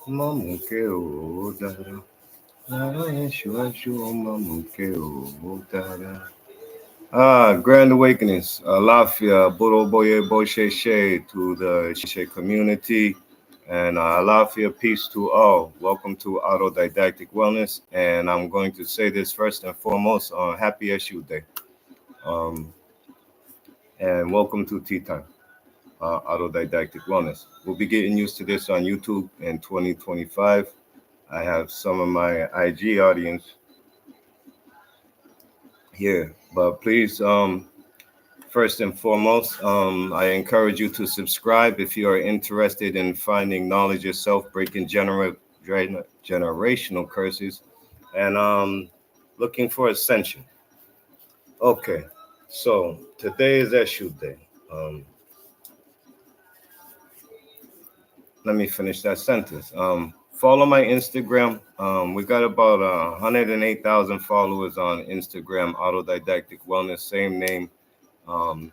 Mamuke Odara. Mamuke Odara. Grand Awakenings, Alafia, Boro Boye Boshe She to the She community, and Alafia, peace to all. Welcome to Autodidactic Wellness, and I'm going to say this first and foremost on Happy SU Day, um, and welcome to Tea Time, Autodidactic Wellness. We'll be getting used to this on YouTube in 2025. I have some of my IG audience here, but please, first and foremost, I encourage you to subscribe if you are interested in finding knowledge yourself, breaking generational curses, and looking for ascension. Okay, so today is Eshu Day. Um, Let me finish that sentence. Follow my Instagram. We got about 108,000 followers on Instagram, Autodidactic Wellness, same name. Um,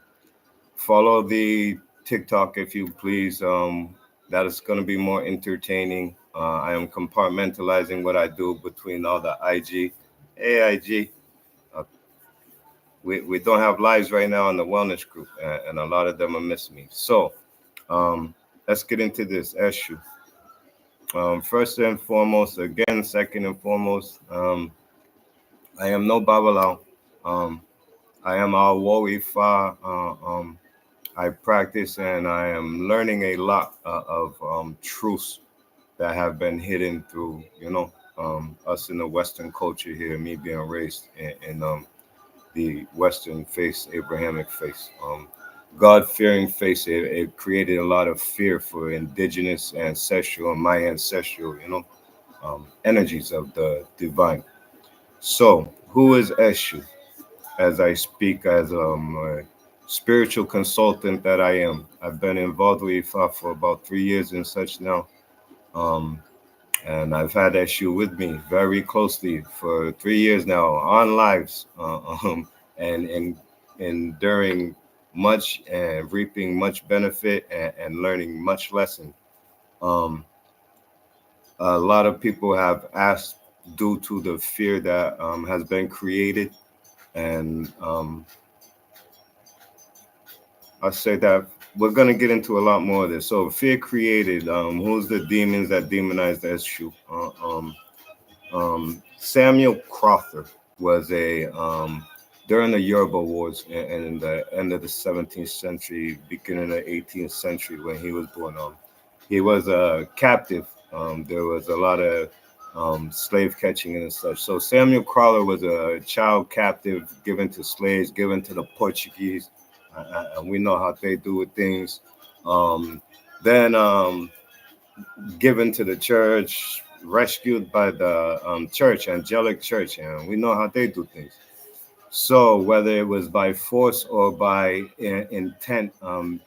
Follow the TikTok if you please. That is going to be more entertaining. I am compartmentalizing what I do between all the IG, AIG. Uh, we don't have lives right now in the wellness group, and a lot of them are missing me. So let's get into this issue. First and foremost, again, second and foremost, I am no Babylon. Um, I am our Woifa. I practice and I am learning a lot of truths that have been hidden through, us in the Western culture here, me being raised in the Western faith, Abrahamic faith. God-fearing faith, it created a lot of fear for indigenous, ancestral, and my ancestral, energies of the divine. So, who is Eshu? As I speak as a spiritual consultant that I am. I've been involved with IFA for about 3 years and such now. Um, and I've had Eshu with me very closely for 3 years now on lives and enduring much and reaping much benefit and learning much lesson. Um, a lot of people have asked due to the fear that has been created and I say that we're gonna get into a lot more of this. So fear created. Who's the demons that demonized Eshu? Samuel Crawford was a during the Yoruba Wars and the end of the 17th century, beginning of the 18th century when he was born. He was a captive. There was a lot of slave catching and such. So Samuel Crawford was a child captive given to slaves, given to the Portuguese and we know how they do with things. Um, then given to the church, rescued by the church, angelic church, and we know how they do things. So whether it was by force or by intent,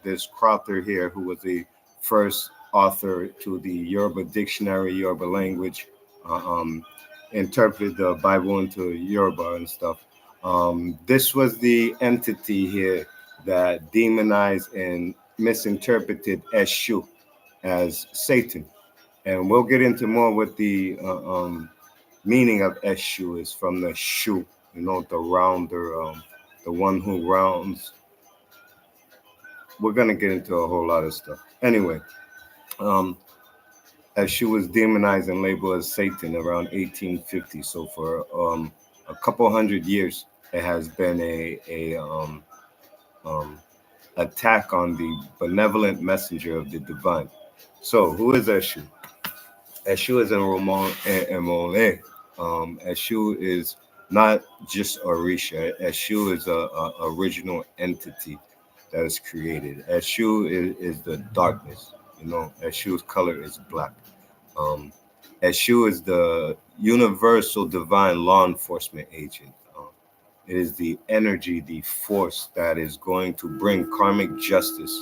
this Crowther here, who was the first author to the Yoruba dictionary, Yoruba language, uh, um, interpreted the Bible into Yoruba and stuff. This was the entity here that demonized and misinterpreted Eshu as Satan. And we'll get into more what the meaning of Eshu is from the shu, the rounder, the one who rounds. We're going to get into a whole lot of stuff. Anyway, um, Eshu was demonized and labeled as Satan around 1850. So for a couple hundred years, it has been a um, attack on the benevolent messenger of the divine. So, who is Eshu? Eshu is in Roman and Mole. Eshu is not just Orisha. Eshu is a original entity that is created. Eshu is the darkness. Eshu's color is black. Um, Eshu is the universal divine law enforcement agent. It is the energy, the force that is going to bring karmic justice.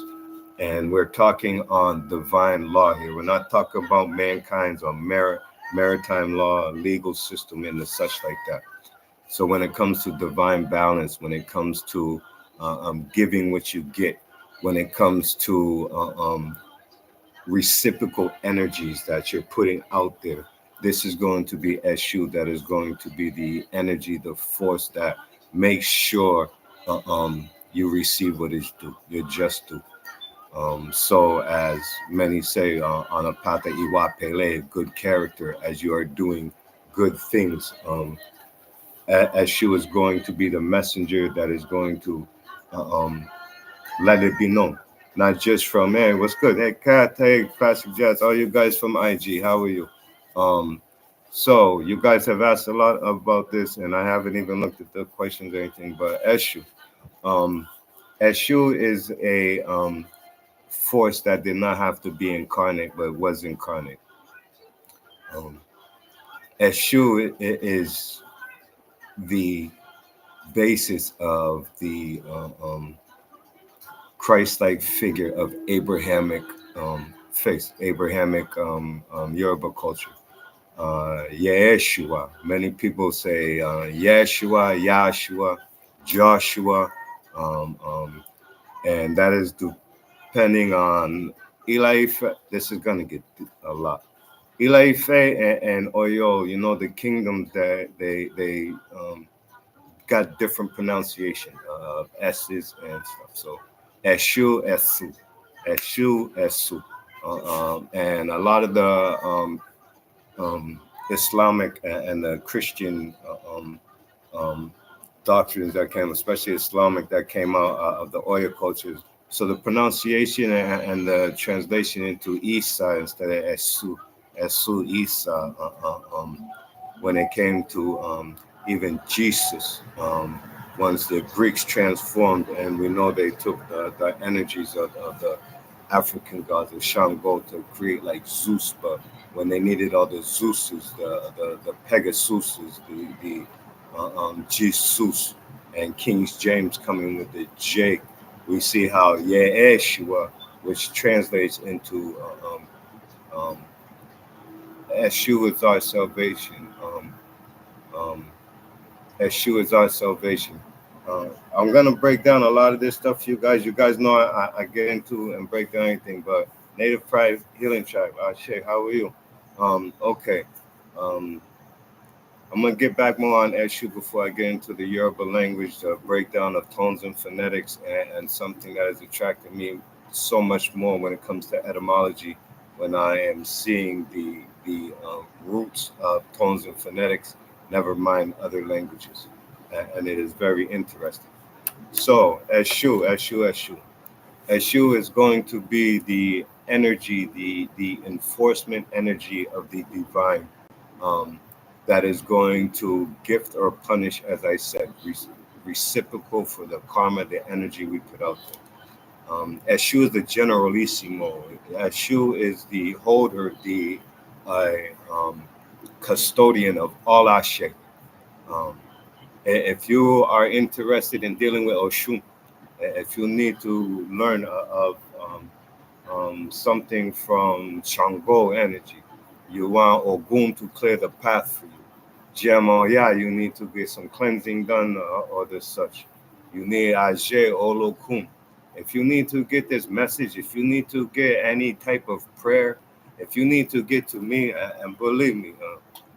And we're talking on divine law here. We're not talking about mankind's or maritime law, legal system, and the such like that. So when it comes to divine balance, when it comes to giving what you get, when it comes to reciprocal energies that you're putting out there. This is going to be Eshu, that is going to be the energy, the force that makes sure you receive what is due, you're just due. So, as many say on a pata iwa pele, good character, as you are doing good things, as she was going to be the messenger that is going to uh, um, let it be known. Not just from, hey, what's good? Hey, Kat, hey, Classic Jazz, all you guys from IG, how are you? Um, so, you guys have asked a lot about this, and I haven't even looked at the questions or anything, but Eshu. Um, Eshu is a force that did not have to be incarnate, but was incarnate. Um, Eshu is the basis of the Christ-like figure of Abrahamic faith, Abrahamic Yoruba culture. Yeshua. Many people say Yeshua, Yahshua, Joshua, um, um, and that is depending on Elife. This is gonna get a lot. Elife and Oyo, you know, the kingdoms that they got different pronunciation of S's and stuff. So Eshu, Esu, Eshu, Esu. And a lot of the um, Islamic and the Christian um, doctrines that came, especially Islamic, that came out of the Oyo cultures. So the pronunciation and the translation into Isa instead of Esu, Esu Isa, when it came to even Jesus. Once the Greeks transformed, and we know they took the energies of the African gods of Shango to create like Zeus, but when they needed all the Zeuses, the Pegasuses, the Jesus, and King James coming with the J, we see how Yeshua, which translates into um, Yeshua is our salvation. Um, Yeshua is our salvation. I'm gonna break down a lot of this stuff for you guys. You guys know I get into and break down anything, but Native Tribe Healing Tribe. Shay, how are you? Okay. Um, I'm gonna get back more on Eshu before I get into the Yoruba language, the breakdown of tones and phonetics, and something that has attracted me so much more when it comes to etymology. When I am seeing the roots of tones and phonetics, never mind other languages, and it is very interesting. So Eshu is going to be the energy, the enforcement energy of the divine, um, that is going to gift or punish, as I said, reciprocal for the karma, the energy we put out there. Eshu is the generalissimo. Eshu is the holder, the uh, um, custodian of all Ashe. Um, if you are interested in dealing with Oshun, if you need to learn of something from Shango energy, you want Ogun to clear the path for you. Jemo, yeah, you need to get some cleansing done or the such. You need Ajay Olokun. If you need to get this message, if you need to get any type of prayer, if you need to get to me, and believe me,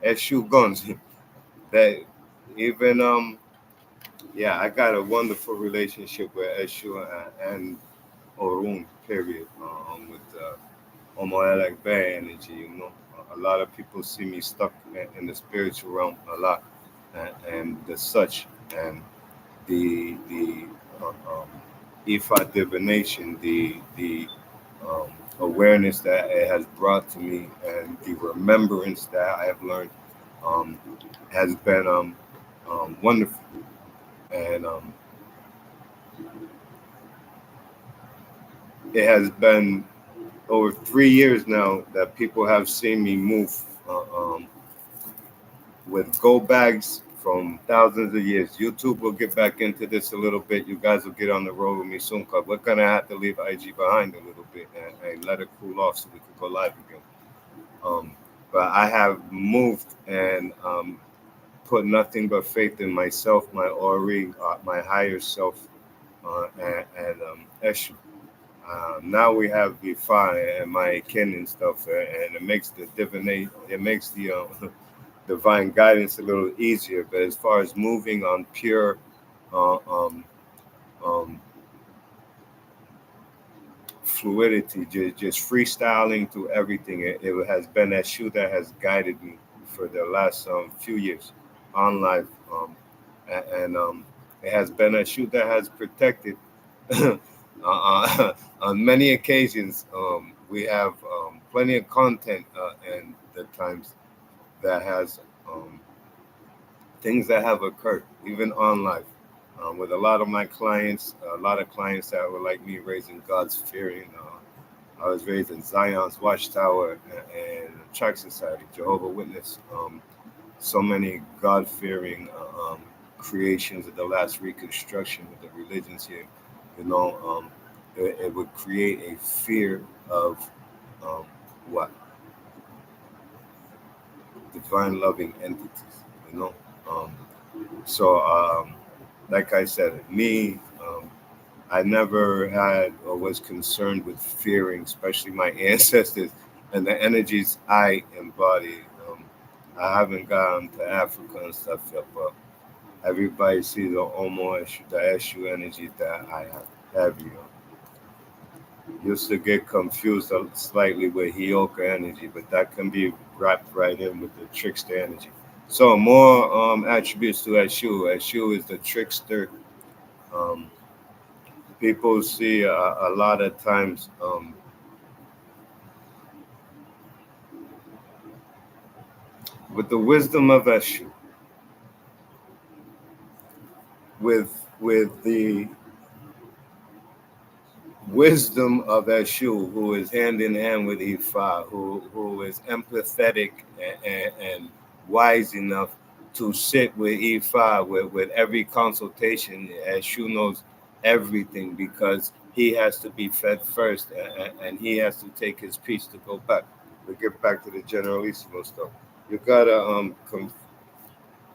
Eshu Guns, that even yeah, I got a wonderful relationship with Eshu and Orun, period, with Omoelek Bay energy, you know. A lot of people see me stuck in the spiritual realm a lot, and the such, and the Ifa divination, the um, awareness that it has brought to me, and the remembrance that I have learned, um, has been wonderful. And it has been over 3 years now that people have seen me move with go bags from thousands of years. YouTube will get back into this a little bit. You guys will get on the road with me soon, cause we're gonna have to leave IG behind a little bit and let it cool off so we could go live again. Um, but I have moved and put nothing but faith in myself, my Ori, my higher self, and Eshu. Now we have Ifa and my kin and stuff, and it makes the divinate, it makes the divine guidance a little easier. But as far as moving on pure uh, um, um, fluidity, just freestyling through everything, it has been that shoe that has guided me for the last few years on life, and it has been a shoe that has protected. On many occasions, we have plenty of content and the times that has things that have occurred, even on life. With a lot of my clients, a lot of clients that were like me, raising God's fearing. I was raised in Zion's Watchtower and Track Society, Jehovah Witness. So many God fearing creations of the last reconstruction of the religions here. You know, it would create a fear of um, what? Divine loving entities, you know. Um, so, like I said, me, I never had or was concerned with fearing, especially my ancestors and the energies I embody. I haven't gone to Africa and stuff yet, but everybody sees the Omo issue, the issue energy that I have you. Used to get confused slightly with Hioka energy, but that can be wrapped right in with the trickster energy. So more attributes to Eshu. Eshu is the trickster. Um, People see a lot of times with the wisdom of Eshu, with the wisdom of Eshu, who is hand in hand with Ifa, who is empathetic and wise enough to sit with Ifa with every consultation. Eshu knows everything because he has to be fed first and he has to take his piece to go back. We get back to the Generalissimo stuff. You gotta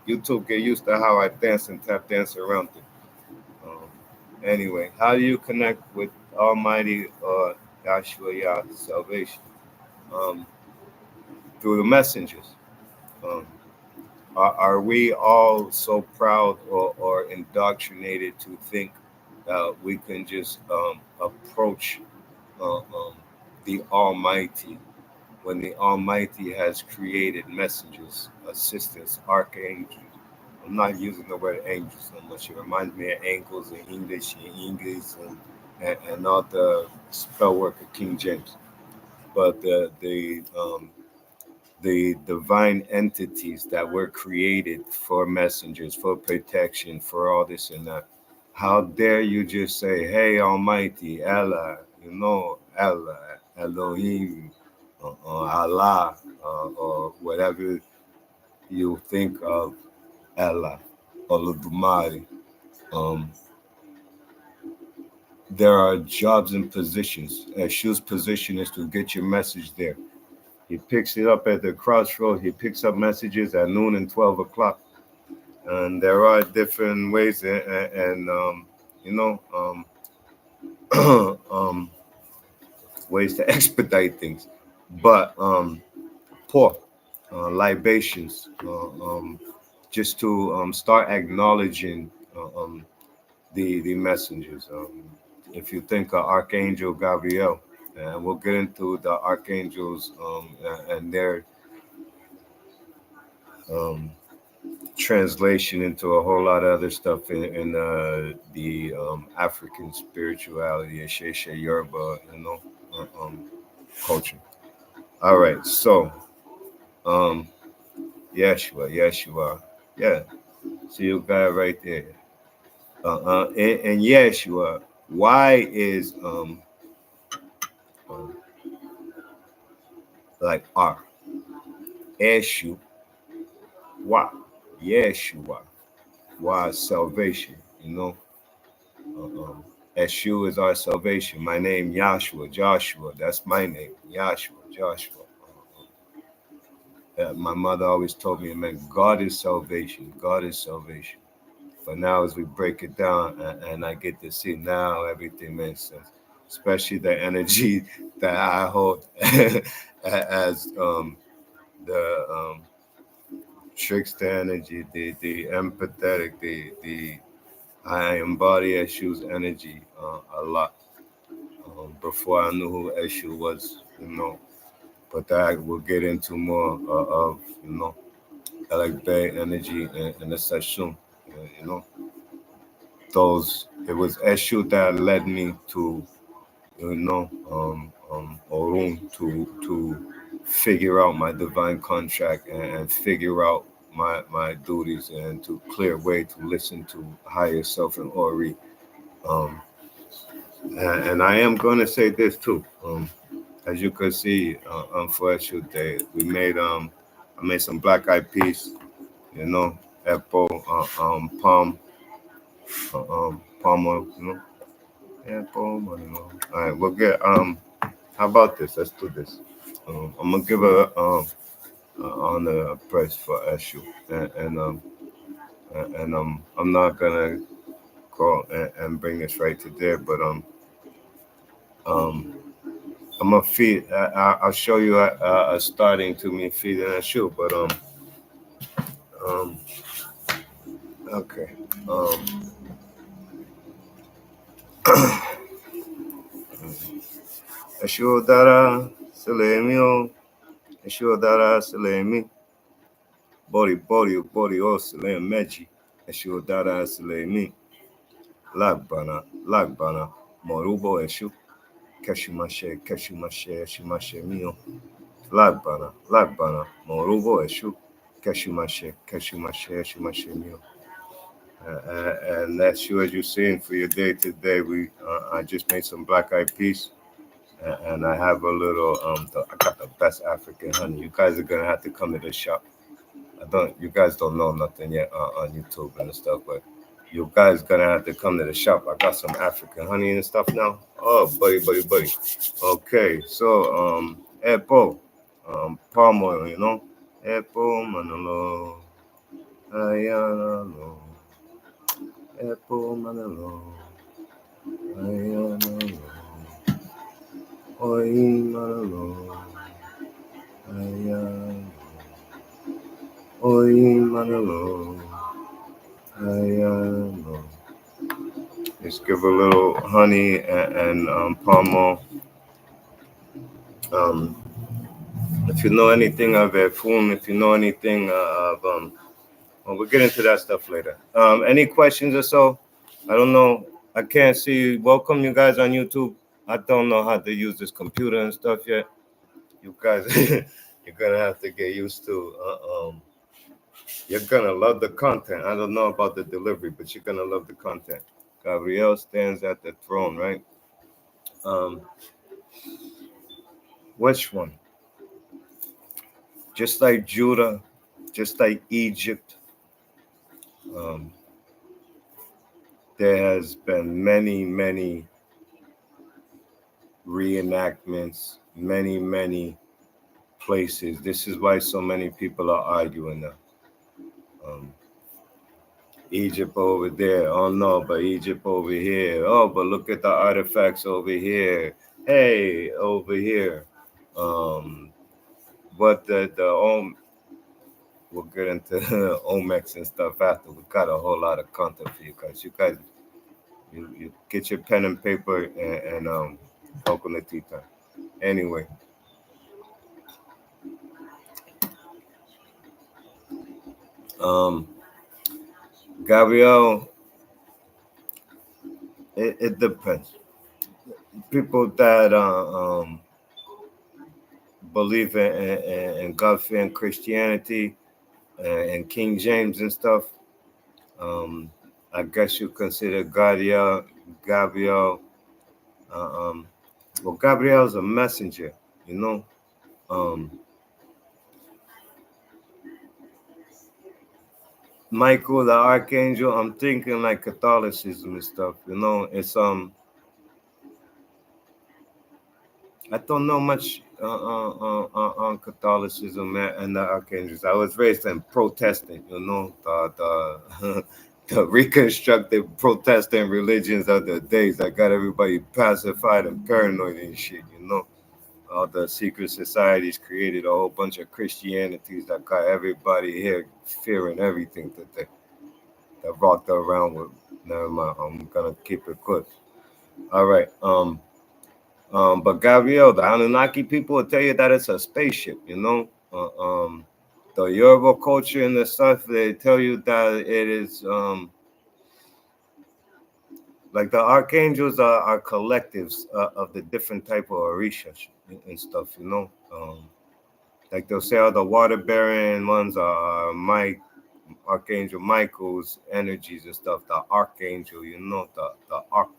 you two get used to how I dance and tap dance around it. Um, anyway, how do you connect with Almighty Yahshua Yah salvation? Um, Through the messengers. Um, are we all so proud or indoctrinated to think that we can just approach the Almighty when the Almighty has created messengers, assistants, archangels? I'm not using the word angels so much. It reminds me of angels in English, and all the spell work of King James. But the divine entities that were created for messengers, for protection, for all this and that. How dare you just say, "Hey, Almighty Allah," Allah, Elohim, Allah, or whatever you think of Allah, Olodumare. Um, there are jobs and positions. Shu's position is to get your message there. He picks it up at the crossroad. He picks up messages at noon and 12 o'clock. And there are different ways and you know, um, ways to expedite things. But pour libations just to start acknowledging the messengers. If you think of Archangel Gabriel, and we'll get into the archangels and their um, translation into a whole lot of other stuff in the African spirituality, Sheshe Yoruba, culture. All right, so um, Yeshua, yeah, see you guy right there. And Yeshua, why is um like R Eshu, why Yeshua, why salvation? Eshu is our salvation. My name Joshua. That's my name, Joshua. My mother always told me it meant God is salvation. God is salvation. But now, as we break it down, and I get to see now, everything makes sense. especially the energy that I hold as the trickster energy, the empathetic, the I embody Eshu's energy a lot before I knew who Eshu was, But that we'll get into more of, Alec Bay energy and the session, you know. It was Eshu that led me to, Orun to figure out my divine contract and figure out my duties and to clear way to listen to higher self and Ori. Um, and I am going to say this too. As you can see, for Eshu Day, I made some black eyed peas, apple, palm, palm oil, apple, All right, we'll get how about this? Let's do this. I'm gonna give on the price for Eshu, and I'm not gonna go and bring this right to there, but um, I'm gonna feed. I'll show you starting to me feeding Eshu, but um, okay, Eshu dara selemio, Eshu dara selemi, bori o selem meji, Eshu dara selemi. Lagbana, Morubo Eshu, Keshumashe Mio, Lagbana, Morubo Eshu, Keshumashe Mio. And that's you as you're seeing for your day today. I just made some black eyed peas, and I have a little I got the best African honey. You guys are gonna have to come to the shop. You guys don't know nothing yet on YouTube and stuff, but you guys gonna have to come to the shop. I got some African honey and stuff now. Oh, buddy. Okay, so apple, palm oil, apple manalo, ayano, apple manalo, ayano, oi manalo, ayano, oi manalo. Just give a little honey and palm oil. If you know anything of Efun, if you know anything of well, we'll get into that stuff later. Any questions or so? I don't know. I can't see. Welcome you guys on YouTube. I don't know how to use this computer and stuff yet. You guys, you're gonna have to get used to. You're gonna love the content. I don't know about the delivery, but you're gonna love the content. Gabriel stands at the throne, right? Which one? Just like Judah, just like Egypt, there has been many reenactments, many places. This is why so many people are arguing now. Egypt over there. Oh no, but Egypt over here. Oh, but look at the artifacts over here. Hey, over here. But the we'll get into Omex and stuff after. We got a whole lot of content for you guys. You guys, you get your pen and paper and open the tea time. Anyway. Gabriel, it depends. People that believe in God fear and Christianity and King James and stuff, I guess you consider Gabriel. Well, Gabriel's a messenger, Michael the Archangel, I'm thinking like Catholicism and stuff, It's I don't know much on Catholicism and the Archangels. I was raised in Protestant, the the reconstructed protestant religions of the days that got everybody pacified and paranoid and shit, you know. All the secret societies created a whole bunch of Christianities that got everybody here fearing everything that rocked around with. Never mind, I'm gonna keep it quick. All right. But Gabriel, the Anunnaki people will tell you that it's a spaceship, you know. The Yoruba culture and the stuff, they tell you that it is like the archangels are collectives of the different type of orishas and stuff, you know. Like they'll say all the water bearing ones are Mike, Archangel Michael's energies and stuff. The archangel, you know, the arch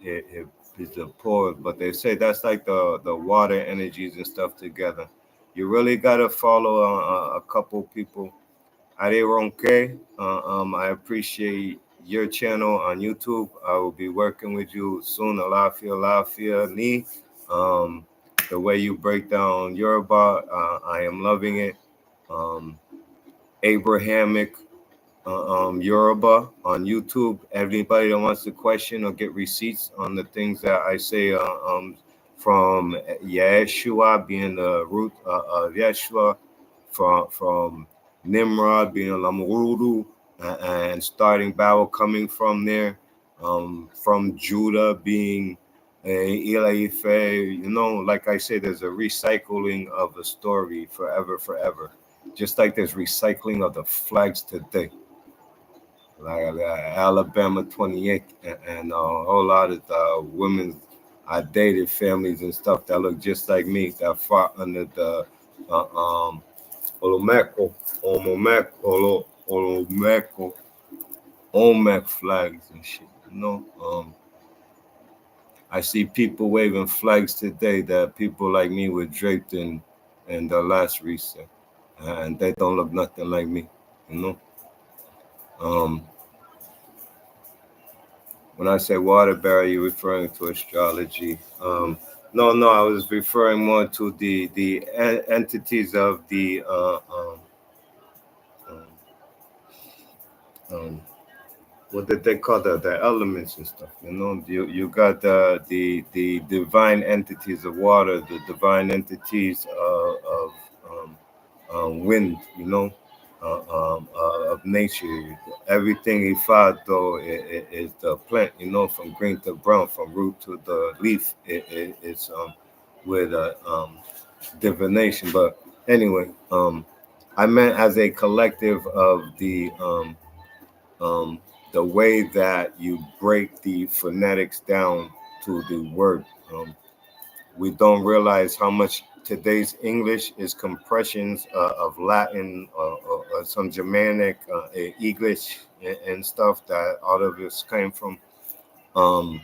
is the poor, but they say that's like the water energies and stuff together. You really gotta follow a couple people. Aderonke, I appreciate your channel on YouTube. I will be working with you soon. Alafia, Ni. Um, the way you break down Yoruba, I am loving it. Um, Abrahamic Yoruba on YouTube. Everybody that wants to question or get receipts on the things that I say from Yeshua being the root of Yeshua, from Nimrod being Lamurudu, and starting Babel coming from there, from Judah being Elaife. You know, like I say, there's a recycling of the story forever. Just like there's recycling of the flags today, like Alabama 28, and a whole lot of women I dated families and stuff that look just like me that fought under the Olmeco, Olmec flags and shit. You know, I see people waving flags today that people like me were draped in the last reset, and they don't look nothing like me. You know. When I say water barrier, you're referring to astrology. No, I was referring more to the entities of the um, um, what did they call the elements and stuff? You know, you got the divine entities of water, the divine entities of wind. You know, of nature. Everything he fought though is the plant. You know, from green to brown, from root to the leaf. It's with divination. But anyway, I meant as a collective of um, the way that you break the phonetics down to the word. We don't realize how much today's English is compressions of Latin or some Germanic English and stuff that all of this came from. Um,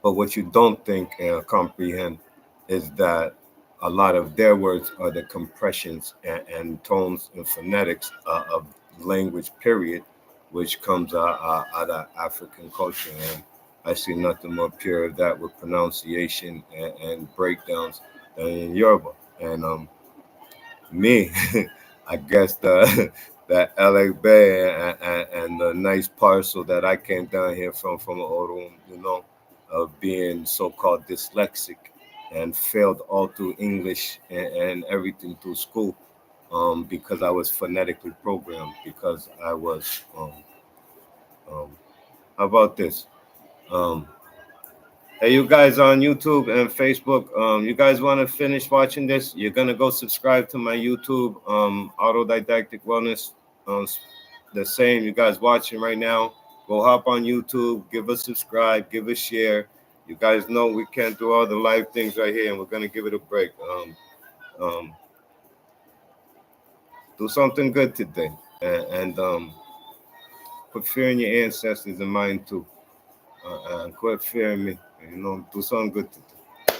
but what you don't think and comprehend is that a lot of their words are the compressions and tones and phonetics of language, period, which comes out of African culture. And I see nothing more pure of that with pronunciation and breakdowns than in Yoruba. And me, I guess that LA Bay and the nice parcel that I came down here from Orun, you know, of being so-called dyslexic and failed all through English and everything through school, because I was phonetically programmed, because I was um, how about this? Um, Hey, you guys on YouTube and Facebook, you guys want to finish watching this? You're gonna go subscribe to my YouTube, Autodidactic Wellness. The same, you guys watching right now, go hop on YouTube, give us subscribe, give us share. You guys know we can't do all the live things right here, and we're gonna give it a break. Um, do something good today, and put fear in your ancestors and mine too, and quit fearing me. You know, do something good today.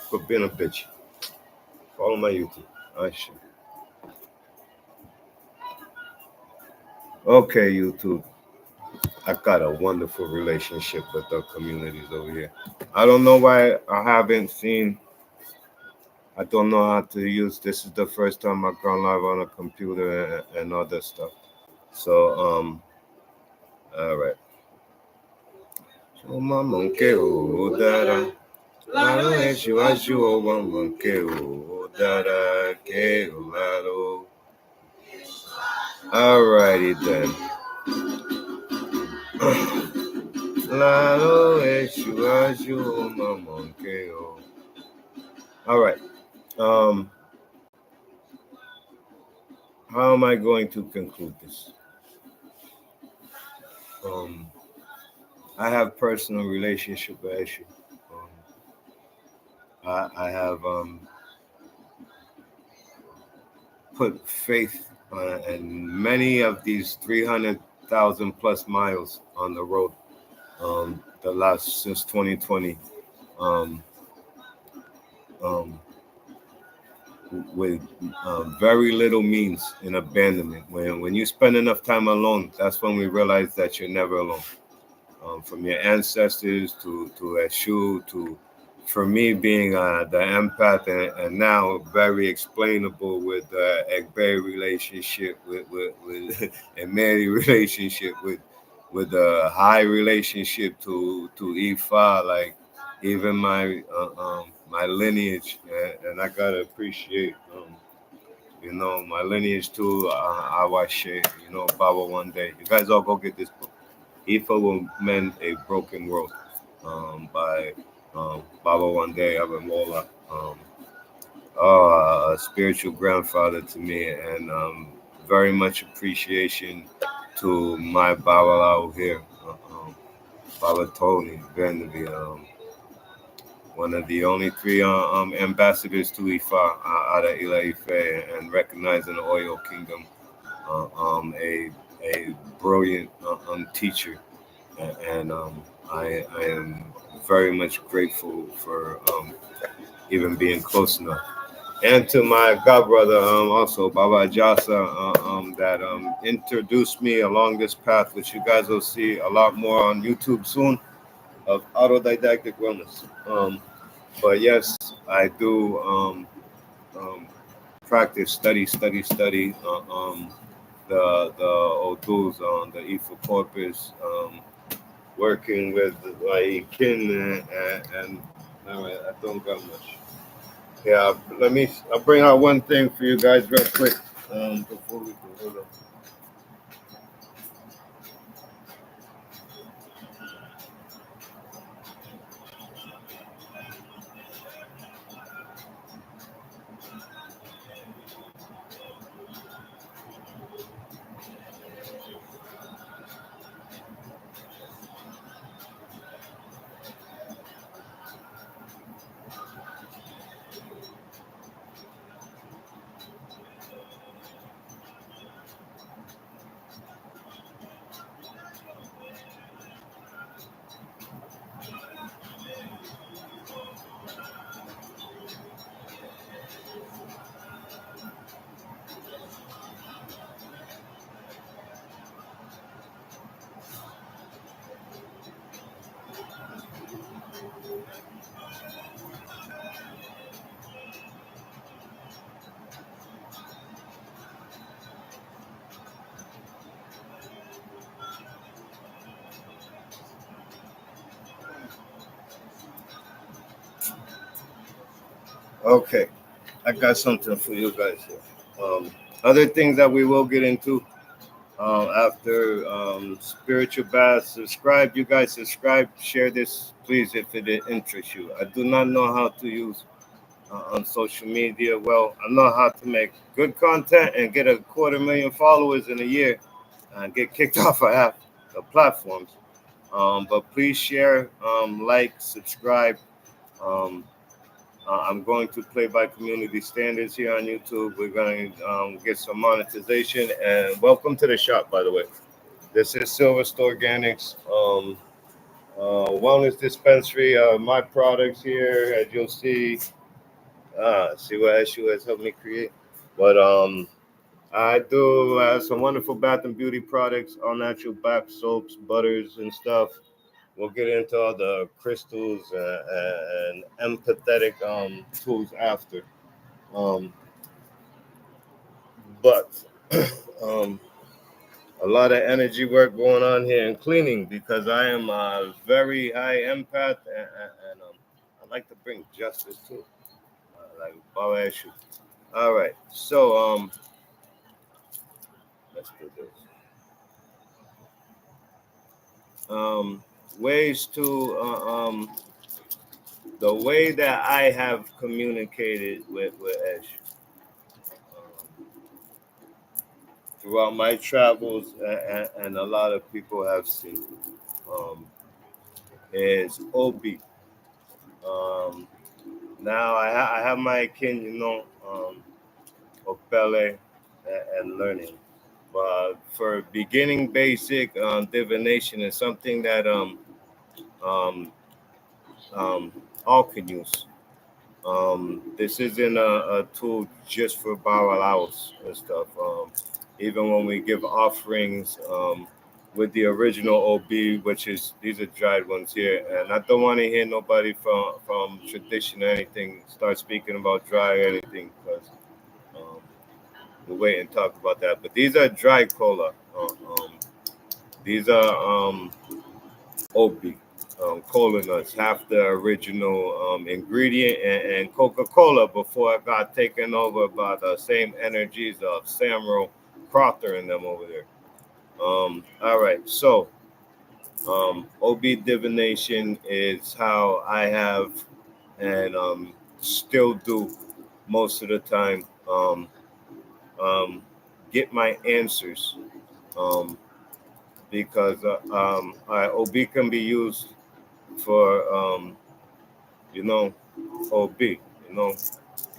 Quit being a bitch. Follow my YouTube. I should. Okay, YouTube. I got a wonderful relationship with the communities over here. I don't know why I haven't seen. I don't know how to use. This is the first time I've gone live on a computer and other stuff. So all right. So mama ke o dara. Laro eshu ashu o mama ke o dara ke o laro. Alrighty then. Laro eshu ashu o mama ke o. All right. Um, how am I going to conclude this? Um, I have personal relationship issue. Um, I have put faith in many of these 300,000 plus miles on the road. The last since 2020. Um, um, with very little means in abandonment. When you spend enough time alone, that's when we realize that you're never alone. From your ancestors to Eshu to for me being the empath and now very explainable with the Egbe relationship with a Mary relationship with a high relationship to Ifa, like even my lineage, and I gotta appreciate my lineage too, Awashe, Baba one day. You guys all go get this book. Ifa will mend a broken world, by Baba One Day Abamola. A spiritual grandfather to me, and very much appreciation to my Baba here, Baba Tony Vanderby, one of the only three ambassadors to Ifa out of Ila Ife, and recognizing the Oyo Kingdom, a brilliant teacher, and I am very much grateful for even being close enough. And to my godbrother, also Baba Jasa, that introduced me along this path, which you guys will see a lot more on YouTube soon, of autodidactic wellness. But yes, I do um, practice, study. The Odus on the Ifa corpus. Working with my kin, and I don't got much. Yeah, I'll bring out one thing for you guys real quick, before we go. Hold on. Okay, I got something for you guys here. Other things that we will get into after spiritual bath. Subscribe, you guys. Subscribe, share this, please, if it interests you. I do not know how to use on social media. Well, I know how to make good content and get 250,000 followers in a year and get kicked off of half the platforms. But please share, like, subscribe. Um, I'm going to play by community standards here on YouTube. We're going to get some monetization. And welcome to the shop, by the way. This is Silverstone Organics, wellness dispensary. My products here, as you'll see. See what Eshu has helped me create. But I do some wonderful bath and beauty products, all natural bath soaps, butters, and stuff. We'll get into all the crystals and empathetic tools after. Um, but um, a lot of energy work going on here in cleaning because I am a very high empath and I like to bring justice too. Like power issue. All right, so let's do this. Um, ways to the way that I have communicated with Esh throughout my travels, and a lot of people have seen, um, is OB. Um, now I have my kin, Opele and learning. But for beginning basic divination is something that um, um, all can use. This isn't a tool just for Barallaos and stuff. Even when we give offerings with the original OB, which is these are dried ones here, and I don't want to hear nobody from tradition or anything start speaking about dry or anything because um, we'll wait and talk about that. But these are dry cola. These are OB. Cola nuts, half the original ingredient, and Coca-Cola before it got taken over by the same energies of Samuel Crofter and them over there. All right, so OB divination is how I have and still do most of the time um, get my answers um, because OB can be used for you know OB. You know,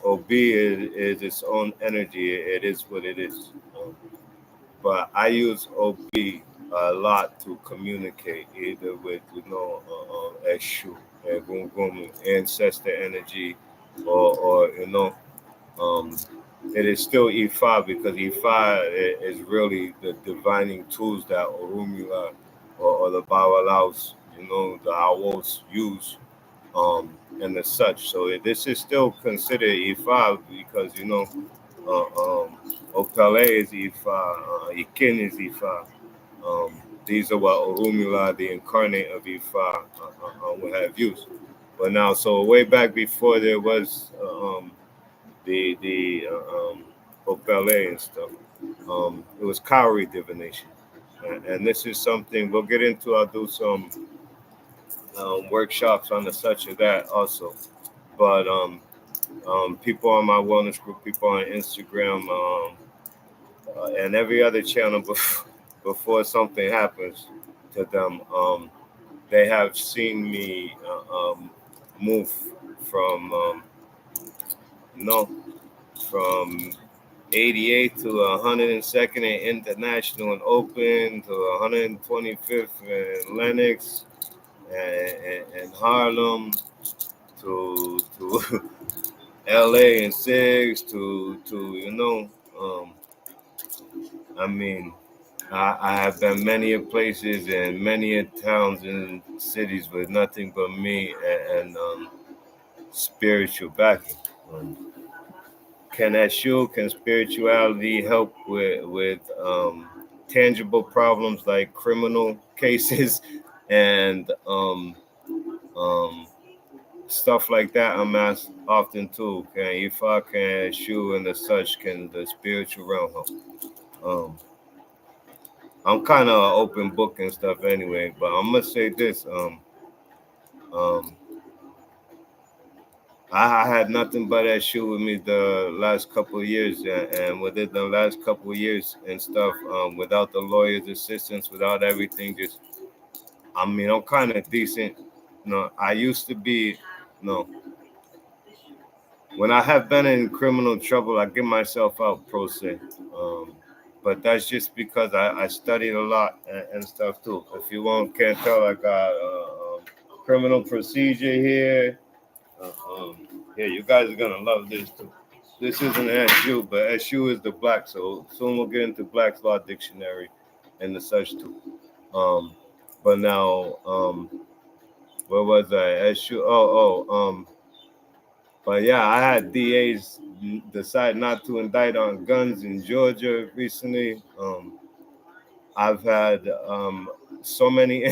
OB is its own energy. It is what it is. But I use OB a lot to communicate, either with Eshu, Gungumu, ancestor energy, or um, it is still Ifa because Ifa is really the divining tools that Orumila or the Bawalaos, the Awos use and the such. So this is still considered E5 because Opale is E5, Ikin is E5. These are what Orumila, the incarnate of E5, would have used. But now, so way back before there was the Opale and stuff, it was cowrie divination. And this is something we'll get into. I'll do some workshops on the such of that also. But people on my wellness group, people on Instagram, and every other channel before something happens to them, they have seen me move from, you know, from 88 to 102nd and International and Open to 125th and Lenox and Harlem to LA and six to I mean I have been many of places and many of towns and cities with nothing but me and spiritual backing. Can spirituality help with tangible problems like criminal cases and um, stuff like that? I'm asked often too. Can if I can shoe and the such can the spiritual realm help? Um, I'm kind of an open book and stuff anyway, but I'm gonna say this. Um, I had nothing but that shoe with me the last couple of years, and within the last couple of years and stuff, without the lawyer's assistance, without everything, just I mean, I'm kind of decent. I used to be, no, when I have been in criminal trouble, I get myself out pro se. Um, but that's just because I studied a lot and stuff too. If you can't tell, I got criminal procedure here. Yeah, you guys are gonna love this too. This isn't SU, but SU is the black. So soon we'll get into Black's Law Dictionary and the such too. Um, but now, where was I? SU. But yeah, I had DAs decide not to indict on guns in Georgia recently. I've had so many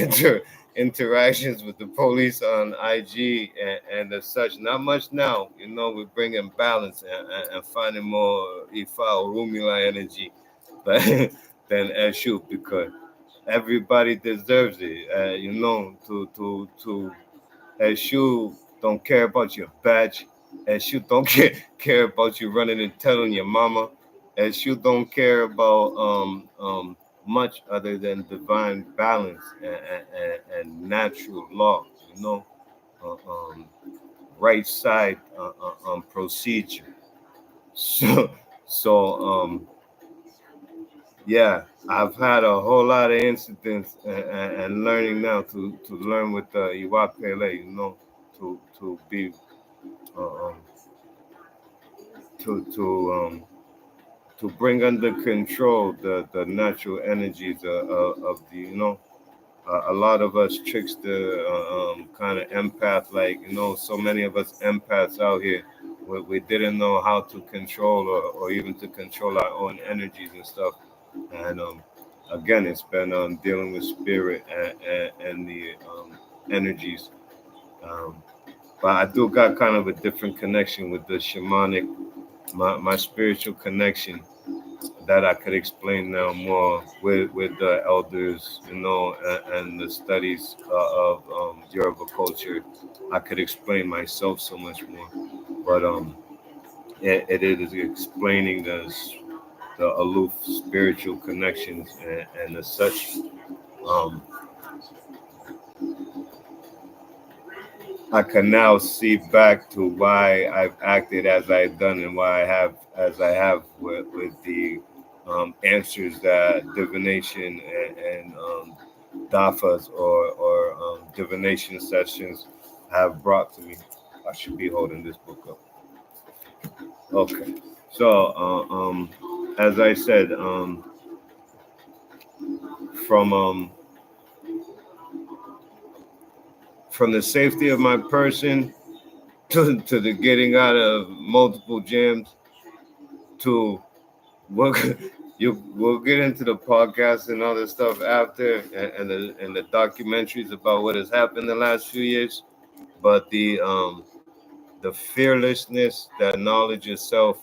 interactions with the police on IG and as such. Not much now, we're bringing balance and finding more Ifa or Rumila energy than Eshu, because everybody deserves it. To Eshu don't care about your badge. Eshu don't care about you running and telling your mama. Eshu don't care about much other than divine balance and natural law. You know, uh, um, right side procedure. So so yeah, I've had a whole lot of incidents and learning now to learn with Iwa Pele, to be uh, um, to bring under control the natural energies of the a lot of us trickster kind of empath, like so many of us empaths out here, we didn't know how to control or even to control our own energies and stuff. And again, it's been dealing with spirit and the energies. Um, but I do got kind of a different connection with the shamanic, my spiritual connection that I could explain now more with the elders, and the studies of Yoruba culture. I could explain myself so much more, but it is explaining the aloof spiritual connections and as such. Um, I can now see back to why I've acted as I've done and why I have as I have with the answers that divination and dafas or divination sessions have brought to me. I should be holding this book up. Okay. So, as I said, from um, from the safety of my person to the getting out of multiple gyms to we'll, we'll get into the podcast and all this stuff after and the documentaries about what has happened the last few years. But the fearlessness, that knowledge of self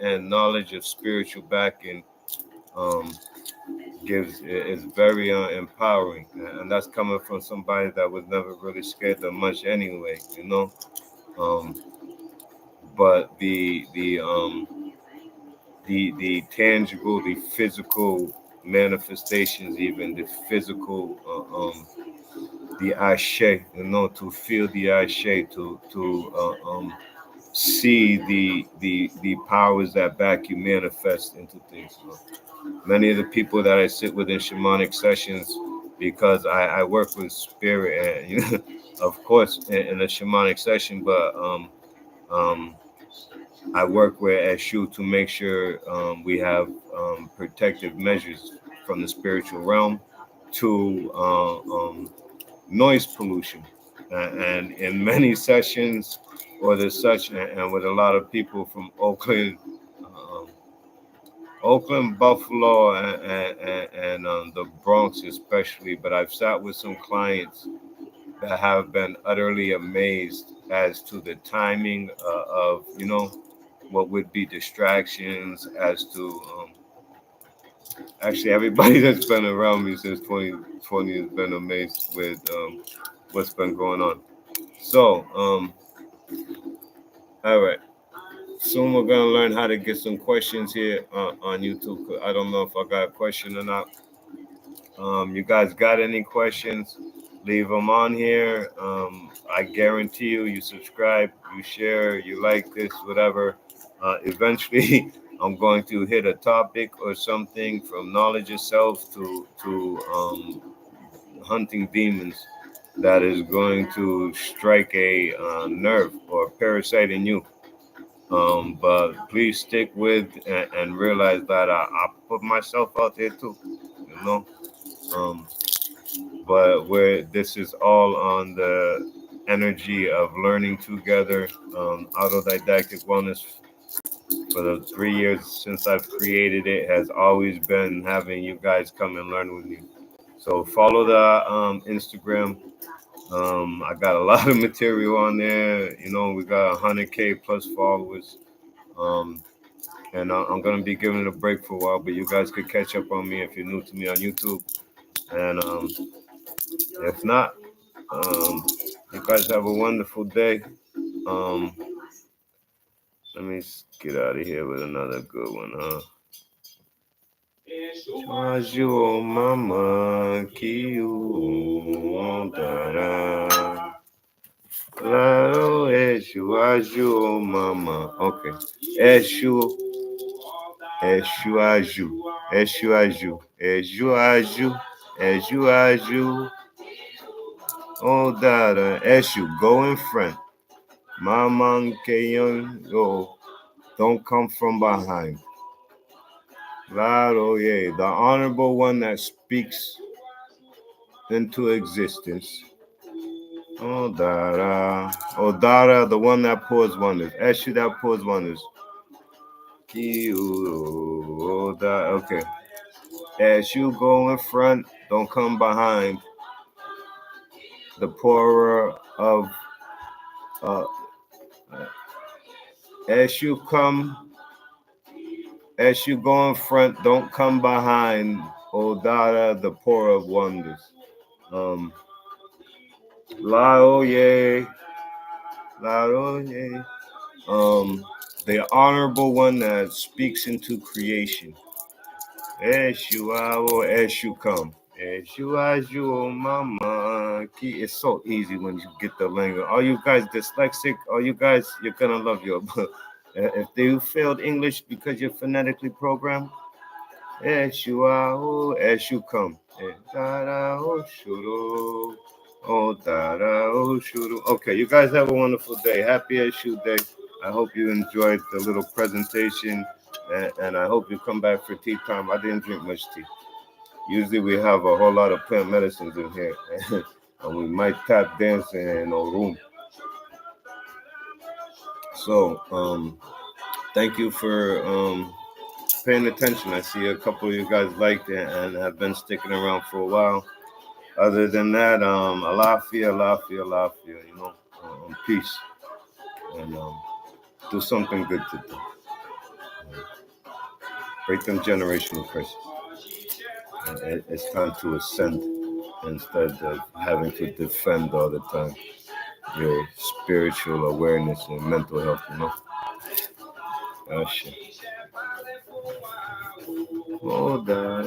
and knowledge of spiritual backing um, gives is very empowering, and that's coming from somebody that was never really scared of much anyway. Um, but the tangible, the physical manifestations, even the physical, the ashe, to feel the ashe, to see the powers that back you manifest into things. Many of the people that I sit with in shamanic sessions, because I work with spirit, and of course, in a shamanic session, but um, I work with Eshu to make sure we have protective measures from the spiritual realm to noise pollution. And in many sessions, or there's such, and with a lot of people from um, Oakland, Buffalo, and the Bronx especially, but I've sat with some clients that have been utterly amazed as to the timing of what would be distractions, as to actually everybody that's been around me since 2020 has been amazed with what's been going on. So all right, soon we're gonna learn how to get some questions here on YouTube. 'Cause I don't know if I got a question or not. You guys got any questions? Leave them on here. I guarantee you subscribe, you share, you like this, whatever. Eventually, I'm going to hit a topic or something from knowledge itself to hunting demons that is going to strike a nerve or parasite in you. But please stick with and realize that I put myself out there too. You know. Um, but where this is all on the energy of learning together, autodidactic wellness for the 3 years since I've created it has always been having you guys come and learn with me. So follow the Instagram. I got a lot of material on there. You know, we got 100K plus followers. And I'm gonna be giving it a break for a while, but you guys could catch up on me if you're new to me on YouTube. And if not, you guys have a wonderful day. Um, Let me get out of here with another good one, huh? Chaju mama kiu ondara. Claro, Eshu, Aju, mama. Okay. Eshu, Eshu, Aju, Eshu, Aju, Eshu, Aju, Eshu, Aju. Ondara, Eshu, go in front. Mama keyon, yo, don't come from behind. Claro, yeah, the honorable one that speaks into existence. Odara, Odara, the one that pours wonders. Eshu that pours wonders. Oda, okay. Eshu go in front, don't come behind. The pourer of Eshu come. Eshu go in front, don't come behind. Odara, the pourer of wonders. Laoye, Laoye. The honorable one that speaks into creation. Eshu awo, Eshu come. Eshu aju mama. It's so easy when you get the language. All you guys dyslexic, all you guys, you're gonna love your book. If you failed English because you're phonetically programmed, Eshu awo, Eshu come. Okay, you guys have a wonderful day. Happy Eshu Day. I hope you enjoyed the little presentation, and I hope you come back for tea time. I didn't drink much tea. Usually we have a whole lot of plant medicines in here, and we might tap dance in a room. So, thank you for paying attention. I see a couple of you guys liked it and have been sticking around for a while. Other than that, alafia, you know, peace, and do something good today. Break them generational curses. It's time to ascend instead of having to defend all the time your spiritual awareness and mental health, you know? Oh, shit. Hold on.